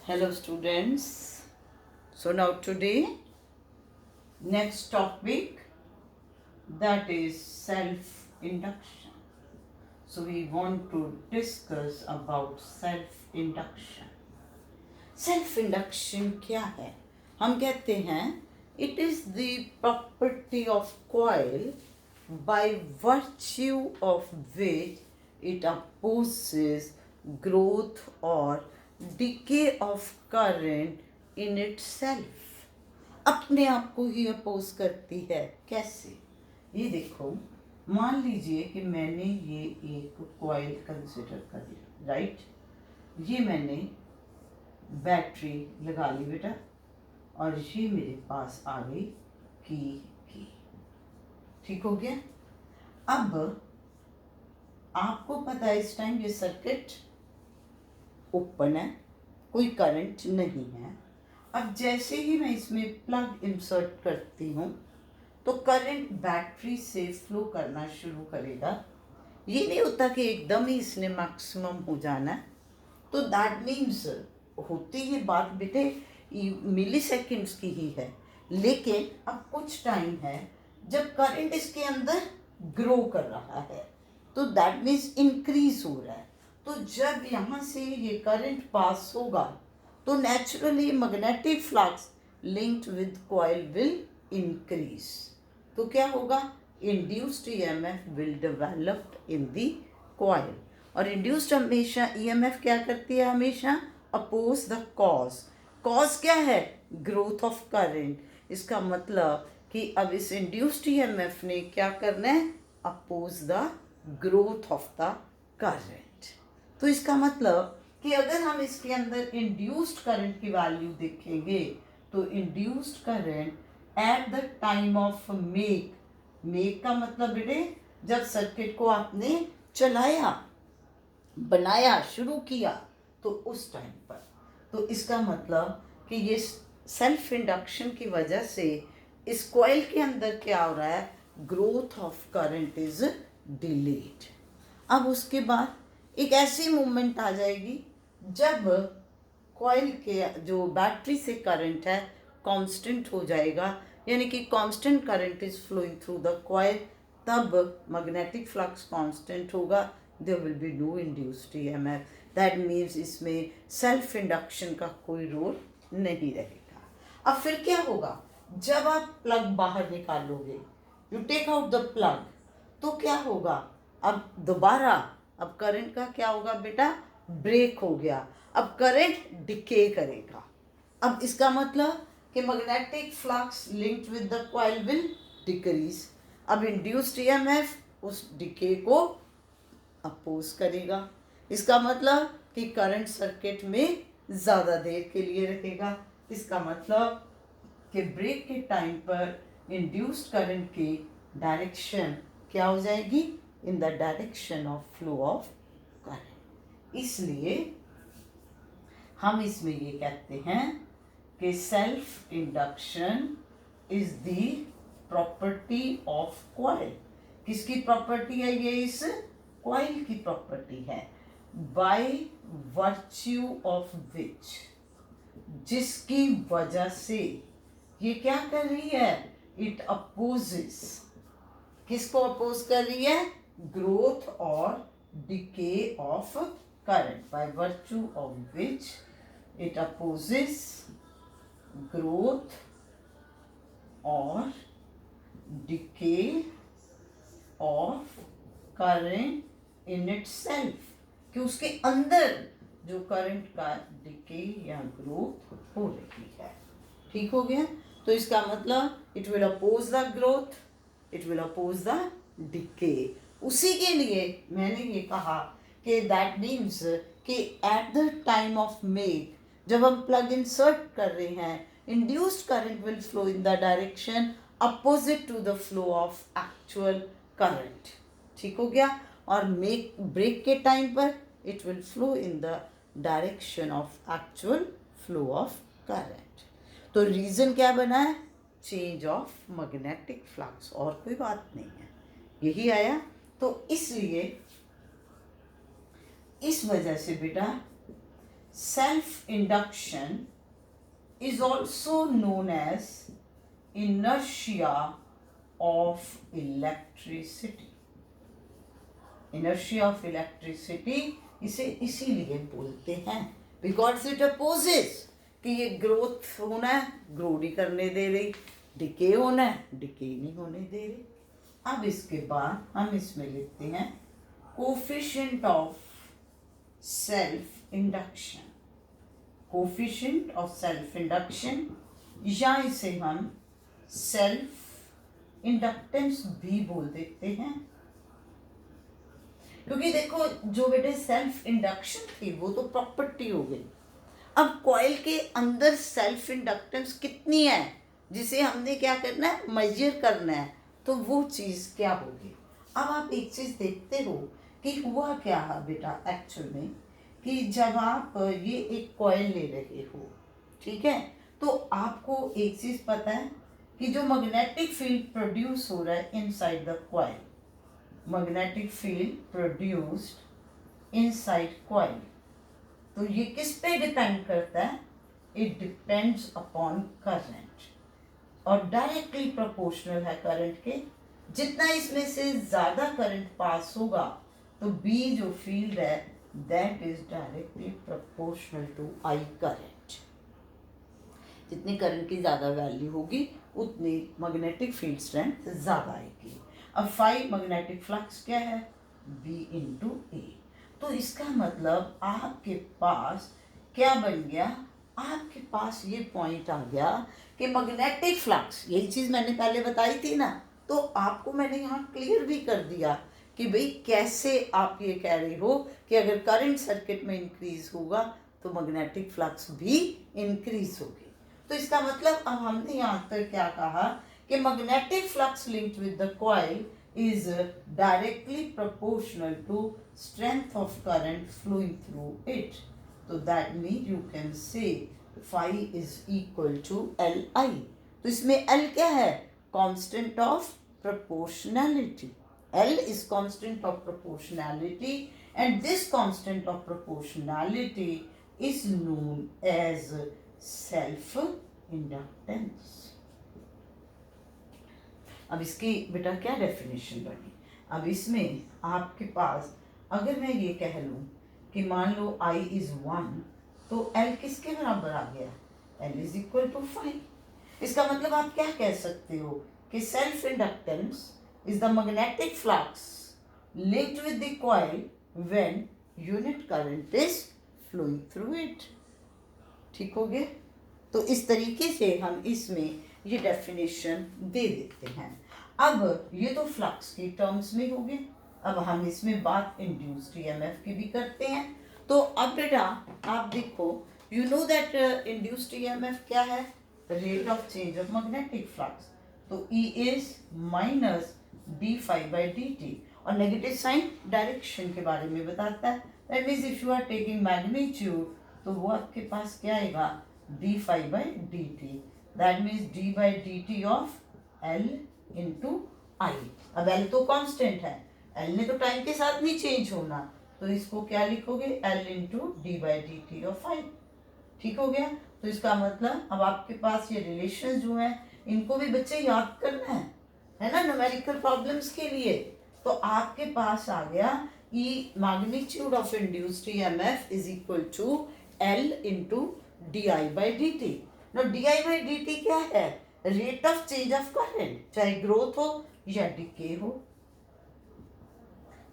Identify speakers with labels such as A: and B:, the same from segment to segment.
A: Hello students. So now today next topic, that is self-induction. So we want to discuss about self-induction. Self-induction क्या है? हम कहते हैं it is the property of coil by virtue of which it opposes growth or decay of current in itself. अपने आप को ही oppose करती है। कैसे? ये देखो, मान लीजिए कि मैंने ये एक कॉइल कंसिडर कर लिया, राइट। ये मैंने बैटरी लगा ली बेटा, और ये मेरे पास आ गई की। ठीक हो गया। अब आपको पता है इस टाइम ये सर्किट ओपन है, कोई करंट नहीं है। अब जैसे ही मैं इसमें प्लग इंसर्ट करती हूँ तो करंट बैटरी से फ्लो करना शुरू करेगा। ये नहीं होता कि एकदम ही इसने मैक्सिमम हो जाना है। तो दैट मीन्स होती है बात बेटे मिली सेकेंड्स की ही है, लेकिन अब कुछ टाइम है जब करंट इसके अंदर ग्रो कर रहा है, तो दैट मीन्स इंक्रीज हो रहा है। तो जब यहाँ से ये करंट पास होगा तो naturally magnetic flux linked with coil will increase. तो क्या होगा? Induced EMF will develop in the coil. और इंड्यूस्ड हमेशा ईएमएफ क्या करती है? हमेशा अपोज द कॉज। कॉज क्या है? Growth of current. इसका मतलब कि अब इस इंड्यूस्ड ईएमएफ ने क्या करना है? Oppose the growth of the current. तो इसका मतलब कि अगर हम इसके अंदर इंड्यूस्ड करंट की वैल्यू देखेंगे तो induced current eight the time of make का मतलब बेटे जब सर्किट को आपने चलाया, बनाया, शुरू किया, तो उस टाइम पर। तो इसका मतलब कि ये सेल्फ इंडक्शन की वजह से इस कॉइल के अंदर क्या हो रहा है? Growth of current is delayed. अब उसके बाद एक ऐसी मूवमेंट आ जाएगी जब कॉइल के जो बैटरी से करंट है कांस्टेंट हो जाएगा, यानी कि constant current is flowing through the coil, तब मैग्नेटिक फ्लक्स कांस्टेंट होगा, there will be no induced EMF. That means इसमें सेल्फ इंडक्शन का कोई रोल नहीं रहेगा। अब फिर क्या होगा? जब आप प्लग बाहर निकालोगे, you take out the plug, तो क्या होगा? अब दोबारा अब करंट का क्या होगा बेटा? ब्रेक हो गया। अब करंट डिके करेगा। अब इसका मतलब कि magnetic flux linked with the coil will decrease. अब इंड्यूस्ड ईएमएफ उस डिके को अपोज करेगा। इसका मतलब कि करंट सर्किट में ज़्यादा देर के लिए रहेगा। इसका मतलब कि ब्रेक के टाइम पर इंड्यूस्ड करंट की डायरेक्शन क्या हो जाएगी? इन the direction of flow of current. इसलिए हम इसमें ये कहते हैं कि self induction is the property of coil. किसकी प्रॉपर्टी है? ये इस कॉइल की प्रॉपर्टी है। बाय वर्च्यू ऑफ विच, जिसकी वजह से ये क्या कर रही है? It opposes. किसको अपोज कर रही है? ग्रोथ और decay of current, by virtue of which it opposes growth और decay of current in itself, कि उसके अंदर जो करंट का डिके या ग्रोथ हो रही है। ठीक हो गया। तो इसका मतलब it will oppose the growth, it will oppose the decay. उसी के लिए मैंने ये कहा कि दैट मीन्स कि at the time of make, जब हम प्लग इंसर्ट कर रहे हैं, induced current will flow in the direction opposite to the flow of actual current. ठीक हो गया। और मेक ब्रेक के टाइम पर it will flow in the direction of actual flow of current. तो रीज़न क्या बना है? चेंज ऑफ मैग्नेटिक फ्लक्स, और कोई बात नहीं है, यही आया। तो इसलिए इस वजह से बेटा self induction is also known as inertia of electricity. Inertia of electricity इसे इसीलिए बोलते हैं because it opposes कि ये ग्रोथ होना है, ग्रो नहीं करने दे रही, डिके होना है, डिके नहीं होने दे रही। अब इसके बाद हम इसमें लिखते हैं coefficient of self induction, coefficient of self induction, या इसे हम सेल्फ इंडक्टेंस भी बोल देते हैं, क्योंकि देखो जो बेटे सेल्फ इंडक्शन थी वो तो प्रॉपर्टी हो गई। अब कॉइल के अंदर सेल्फ इंडक्टेंस कितनी है जिसे हमने क्या करना है, मेजर करना है, तो वो चीज़ क्या होगी। अब आप एक चीज़ देखते हो कि हुआ क्या है बेटा एक्चुअल में, कि जब आप ये एक कॉइल ले रहे हो, ठीक है, तो आपको एक चीज़ पता है कि जो मैग्नेटिक फील्ड प्रोड्यूस हो रहा है inside the coil, magnetic field produced inside coil, तो ये किस पे डिपेंड करता है, इट डिपेंड्स अपॉन करंट, और डायरेक्टली प्रोपोर्शनल है करंट के। जितना इसमें से ज़्यादा करंट पास होगा तो बी जो फील्ड है that is directly proportional to I current. जितनी करंट की ज़्यादा वैल्यू होगी उतनी मैग्नेटिक फील्ड स्ट्रेंथ ज़्यादा आएगी। अब फाई मैग्नेटिक फ्लक्स क्या है, बी इंटू ए। तो इसका मतलब आपके पास क्या बन गया, आपके पास ये पॉइंट आ गया कि मैग्नेटिक फ्लक्स, यही चीज़ मैंने पहले बताई थी ना, तो आपको मैंने यहाँ क्लियर भी कर दिया कि भाई कैसे आप ये कह रहे हो कि अगर करंट सर्किट में इंक्रीज होगा तो मैग्नेटिक फ्लक्स भी इंक्रीज होगी। तो इसका मतलब अब हमने यहाँ तक क्या कहा कि magnetic flux linked with the coil is directly proportional to strength of current flowing through it. So that means you can say phi is equal to Li. तो इसमें L क्या है, constant of proportionality. L is constant of proportionality and this constant of proportionality is known as self inductance. अब इसकी बेटा क्या definition बनी, अब इसमें आपके पास अगर मैं ये कह लूँ कि मान लो I is 1 तो L किसके बराबर आ गया, L is equal to 5। इसका मतलब आप क्या कह सकते हो कि self inductance is the magnetic flux linked with the coil when unit current is flowing through it. ठीक हो गया। तो इस तरीके से हम इसमें ये डेफिनेशन दे देते हैं। अब ये तो फ्लक्स के टर्म्स में हो गए, अब हम इसमें बात इंड्यूस्ड ईएमएफ की भी करते हैं। तो अब बेटा आप देखो, you know that induced EMF क्या है, rate of change of magnetic flux, तो E is minus d phi by D t, और नेगेटिव साइन डायरेक्शन के बारे में बताता है। That means if you are taking magnitude तो वो आपके पास क्या आएगा, d phi by D t, that means d by D t of L into I. अब एल तो कांस्टेंट है, एल ने तो टाइम के साथ नहीं चेंज होना, तो इसको क्या लिखोगे, L into d by D t of I. ठीक हो गया। तो इसका मतलब अब आपके पास ये रिलेशन जो है इनको भी बच्चे याद करना है ना, न्यूमेरिकल प्रॉब्लम्स के लिए। तो आपके पास आ गया E magnitude of induced EMF is equal to L into D I by D T. No D I by D T क्या है, rate of change of current, चाहे ग्रोथ हो या डिके हो।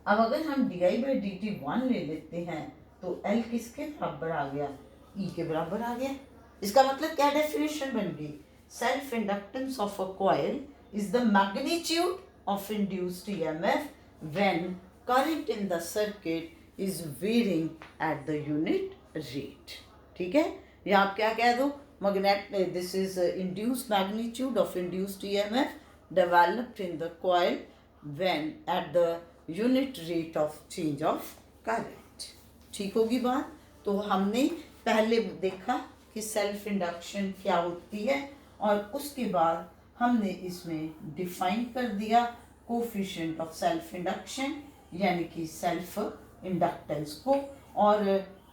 A: अब अगर हम D I by D T 1 ले लेते हैं तो L किसके बराबर आ गया, E के बराबर आ गया। इसका मतलब क्या डेफिनेशन बन गई, self inductance of a coil is the magnitude of induced EMF when current in the circuit is varying at the unit rate. ठीक है, या आप क्या कह दो, magnetic, this is induced magnitude of induced EMF developed in the coil when at the unit rate of change of current। ठीक होगी बात। तो हमने पहले देखा कि सेल्फ इंडक्शन क्या होती है, और उसके बाद हमने इसमें डिफाइन कर दिया कोफिशिएंट ऑफ सेल्फ इंडक्शन यानी कि सेल्फ इंडक्टेंस को, और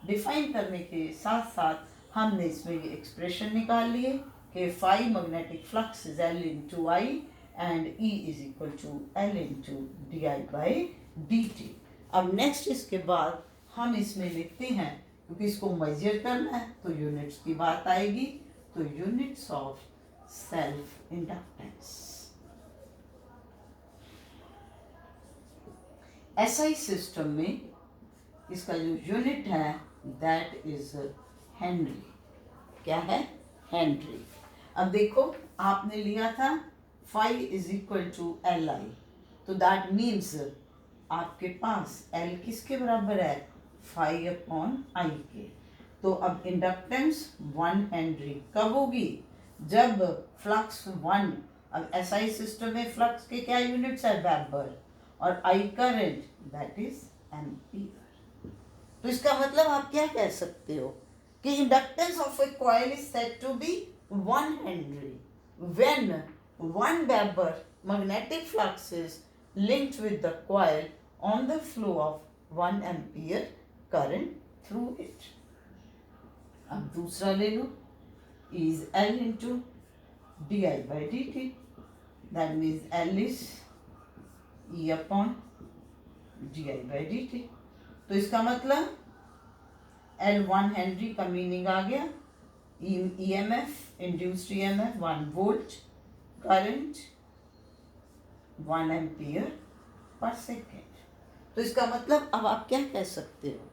A: डिफाइन करने के साथ साथ हमने इसमें ये एक्सप्रेशन निकाल लिए कि phi magnetic flux is L into I and E is equal to L into D I by D T. अब नेक्स्ट इसके बाद हम इसमें लिखते हैं, क्योंकि इसको मेजर करना है तो यूनिट्स की बात आएगी, तो units of self inductance. SI system में इसका जो यूनिट है दैट इज हेनरी। क्या है? हेनरी। अब देखो आपने लिया था phi is equal to L I, तो दैट मीन्स आपके पास एल किसके बराबर है? फाई अपॉन आई के। तो अब इंडक्टेंस 1 हेनरी कब होगी? जब फ्लक्स 1, अब एसआई सिस्टम में फ्लक्स के क्या यूनिट्स है? वेबर, और I current that is ampere. तो इसका मतलब आप क्या कह सकते हो कि inductance of a coil is said to be 1 henry when 1 weber magnetic flux is linked with the coil on the flow of 1 ampere current through it. अब दूसरा ले लो, is L into di by dt, that means L is E upon di by dt। तो इसका मतलब L 1 Henry का meaning आ गया, EMF induced EMF 1 volt, current 1 ampere per second. तो इसका मतलब अब आप क्या कह सकते हो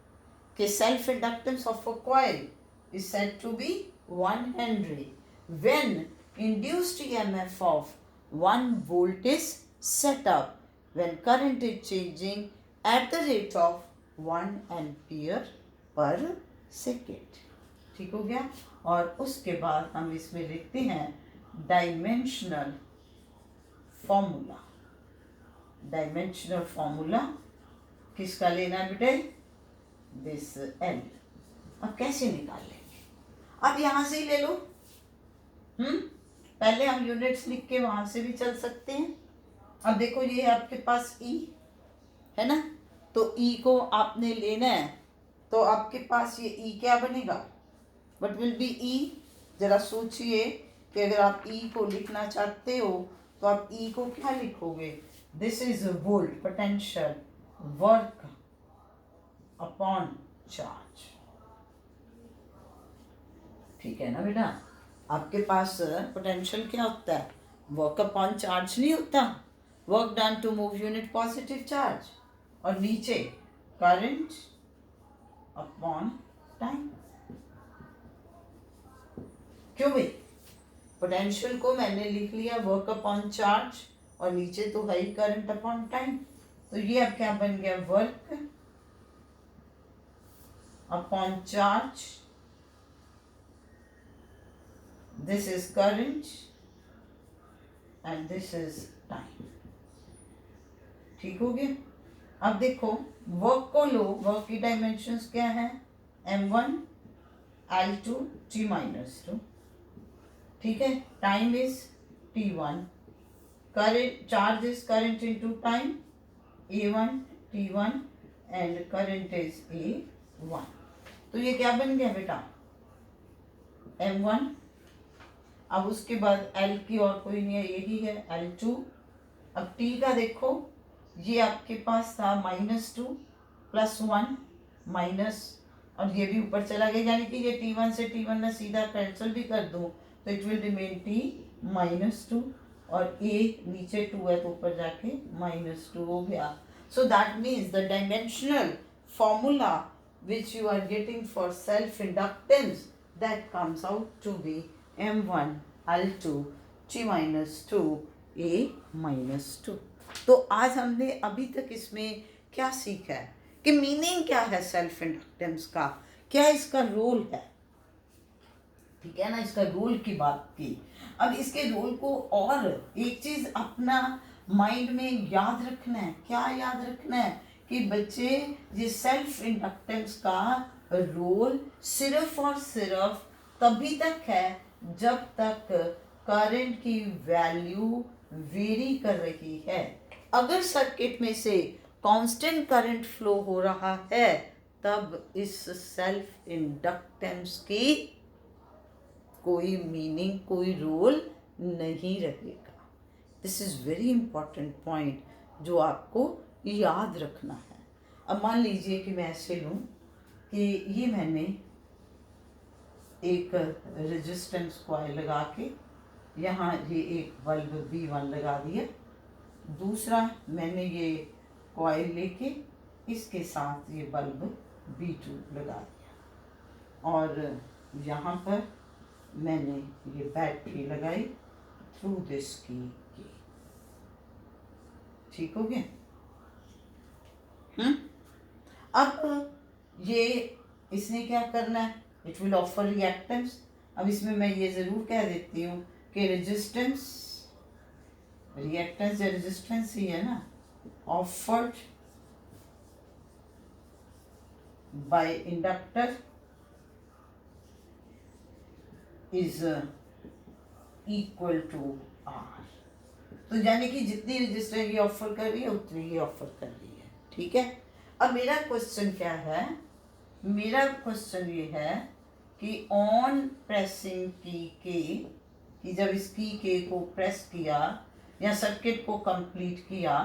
A: कि self inductance of a coil is said to be 1 Henry when induced EMF of 1 volt is set up when current is changing at the rate of 1 ampere per second। ठीक हो गया। और उसके बाद हम इसमें लिखते हैं डायमेंशनल फॉर्मूला। डायमेंशनल फॉर्मूला किसका लेना है बेटे? This L. अब कैसे निकाल लेंगे? अब यहां से ही ले लो। पहले हम यूनिट्स लिख के वहां से भी चल सकते हैं। अब देखो ये है आपके पास ई है ना, तो ई को आपने लेना है, तो आपके पास ये ई क्या बनेगा? What will be E? जरा सोचिए कि अगर आप ई को लिखना चाहते हो तो आप ई को क्या लिखोगे? This is volt potential work upon charge. ठीक है ना बेटा? आपके पास पोटेंशियल क्या होता है? वर्क अपॉन चार्ज नहीं होता? Work done to move unit positive charge, और नीचे करंट अपॉन टाइम। क्यों भाई? पोटेंशियल को मैंने लिख लिया वर्क अपॉन चार्ज, और नीचे तो है ही करंट अपॉन टाइम, तो ये अब क्या बन गया? Work upon charge, this is current and this is time। ठीक हो गया? अब देखो वर्क को लो, वर्क की डायमेंशंस क्या है? m1 L2 t-2। ठीक है? Time is t1, current charge is current into time a1 t1 and current is a1। तो ये क्या बन गया बेटा? m1। अब उसके बाद L की और कोई नहीं है, यही है L2। अब T का देखो, ये आपके पास था -2 + 1 माइनस, और ये भी ऊपर चला गया, यानी कि ये T1 से T1 में सीधा कैंसिल भी कर दूं तो इट विल रिमेन T -2, और A नीचे 2 है तो ऊपर जाके -2 हो गया। So that means the dimensional formula which you are getting for self inductance that comes out to be m1 L2 t-2 a-2। तो आज हमने अभी तक इसमें क्या सीखा है कि मीनिंग क्या है सेल्फ इंडक्टेंस का, क्या इसका रोल है। ठीक है ना? इसका रोल की बात की। अब इसके रोल को और एक चीज अपना माइंड में याद रखना है। क्या याद रखना है? कि बच्चे ये सेल्फ इंडक्टेंस का रोल सिर्फ और सिर्फ तभी तक है जब तक करंट की वैल्यू वेरी कर रही है। अगर सर्किट में से कांस्टेंट करंट फ्लो हो रहा है तब इस सेल्फ इंडक्टेंस की कोई मीनिंग, कोई रोल नहीं रहेगा। This is very important point जो आपको याद रखना है। अब मान लीजिए कि मैं ऐसे लूँ कि ये मैंने एक रेजिस्टेंस कॉइल लगा के यहाँ ये एक बल्ब B1 लगा दिया, दूसरा मैंने ये कॉइल लेके इसके साथ ये बल्ब B2 लगा दिया, और यहाँ पर मैंने ये बैटरी लगाई थ्रू दिस की। ठीक हो गया? अब ये इसने क्या करना है, इट विल ऑफर रिएक्टेंस। अब इसमें मैं ये ज़रूर कह देती हूँ कि रेजिस्टेंस, रिएक्टेंस या रेजिस्टेंस ही है ना, offered by inductor is equal to R. तो यानी कि जितनी रजिस्टर ये ऑफर कर रही है उतनी ये ऑफर कर रही है। ठीक है? अब मेरा क्वेश्चन क्या है, मेरा क्वेश्चन ये है कि ऑन प्रेसिंग की के, कि जब इस की के को प्रेस किया या सर्किट को कंप्लीट किया,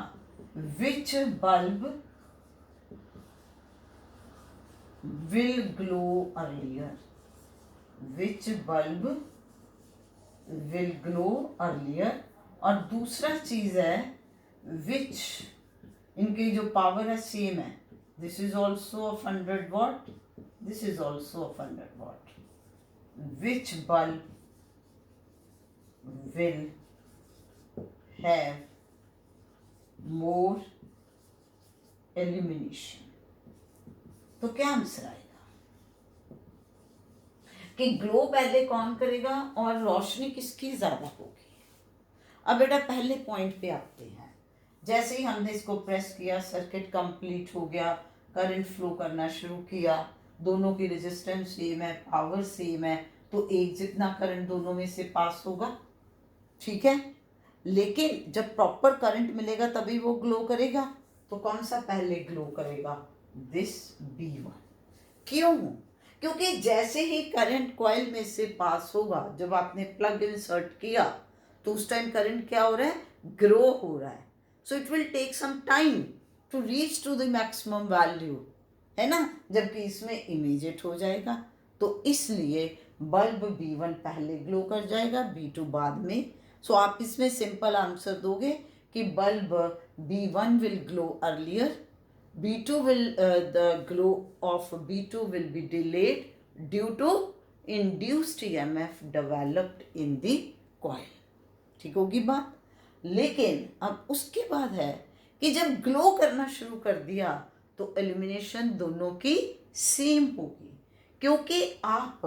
A: which bulb will glow earlier, which bulb will glow earlier. और दूसरा चीज है विच, इनकी जो पावर है सेम है, this is also of 100 what, this is also of 100 what. Which bulb will have more illumination. तो क्या आंसर आएगा कि ग्लो पहले कौन करेगा और रोशनी किसकी ज्यादा होगी। अब बेटा पहले पॉइंट पे आते हैं। जैसे ही हमने इसको प्रेस किया, सर्किट कंप्लीट हो गया, करंट फ्लो करना शुरू किया, दोनों की रेजिस्टेंस सेम है, पावर सेम है, तो एक जितना करंट दोनों में से पास होगा। ठीक है? लेकिन जब प्रॉपर करंट मिलेगा तभी वो ग्लो करेगा। तो कौन सा पहले ग्लो करेगा? This B1। क्यों? क्योंकि जैसे ही करंट कॉइल में से पास होगा, जब आपने प्लग इंसर्ट किया तो उस टाइम करंट क्या हो रहा है? ग्रो हो रहा है। So it will take some time to reach to the maximum value, है ना, जबकि इसमें इमीडिएट हो जाएगा। तो इसलिए बल्ब B1 पहले ग्लो कर जाएगा, B2 बाद में। सो आप इसमें सिंपल आंसर दोगे कि bulb B1 will glow earlier, B2 will the glow of B2 will be delayed due to induced EMF developed in the coil। ठीक होगी बात? लेकिन अब उसके बाद है कि जब ग्लो करना शुरू कर दिया तो एल्यूमिनेशन दोनों की सेम होगी, क्योंकि आप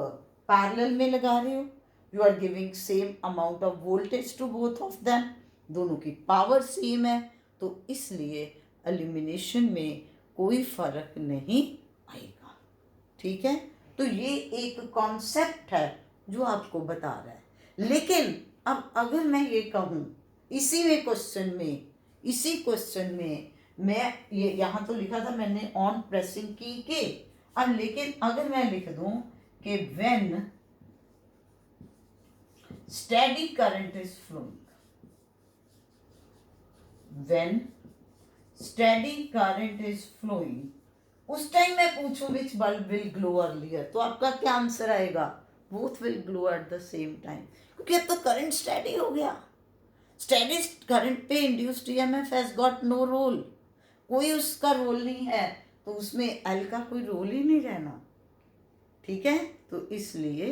A: पैरेलल में लगा रहे हो, you are giving same amount of voltage to both of them, दोनों की पावर सेम है, तो इसलिए एल्यूमिनेशन में कोई फर्क नहीं आएगा। ठीक है? तो ये एक कॉन्सेप्ट है जो आपको बता रहा है। लेकिन अब अगर मैं ये कहूँ इसी क्वेश्चन में मैं ये यहाँ तो लिखा था मैंने ऑन प्रेसिंग की के, अब लेकिन अगर मैं लिख दूं कि when steady current is flowing, when steady current is flowing, उस टाइम मैं पूछूं which bulb will glow earlier, तो आपका क्या आंसर आएगा? Both will glow at the same time, क्योंकि अब तो करंट स्टेडी हो गया। स्टेडी करंट पे induced EMF has got no role, कोई उसका रोल नहीं है, तो उसमें एल का कोई रोल ही नहीं रहना। ठीक है? तो इसलिए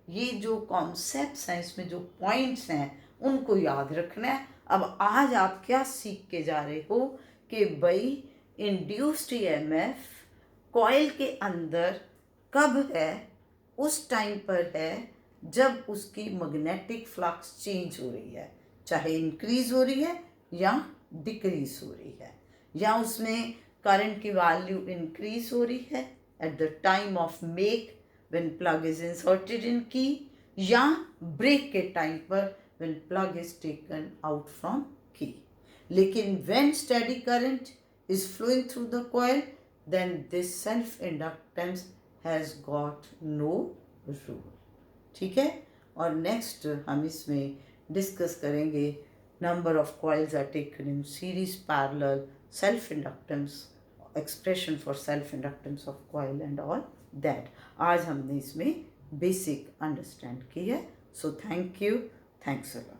A: ये जो कॉन्सेप्ट्स हैं, इसमें जो पॉइंट्स हैं, उनको याद रखना है। अब आज आप क्या सीख के जा रहे हो कि भाई इंड्यूस्ड ईएमएफ कॉइल के अंदर कब है? उस टाइम पर है जब उसकी मैग्नेटिक फ्लक्स चेंज हो रही है, चाहे इंक्रीज हो रही है या डिक्रीज हो रही है, या उसमें करंट की वैल्यू इंक्रीज हो रही है at the time of make when plug is inserted in key, या ब्रेक के टाइम पर when plug is taken out from key. लेकिन when steady current is flowing through the coil, then this self inductance has got no rule. ठीक है, और next हम इसमें discuss करेंगे number of coils are taken in series parallel, self inductance, expression for self inductance of coil and all that. आज हमने इसमें basic understand की है. So thank you, thanks a lot.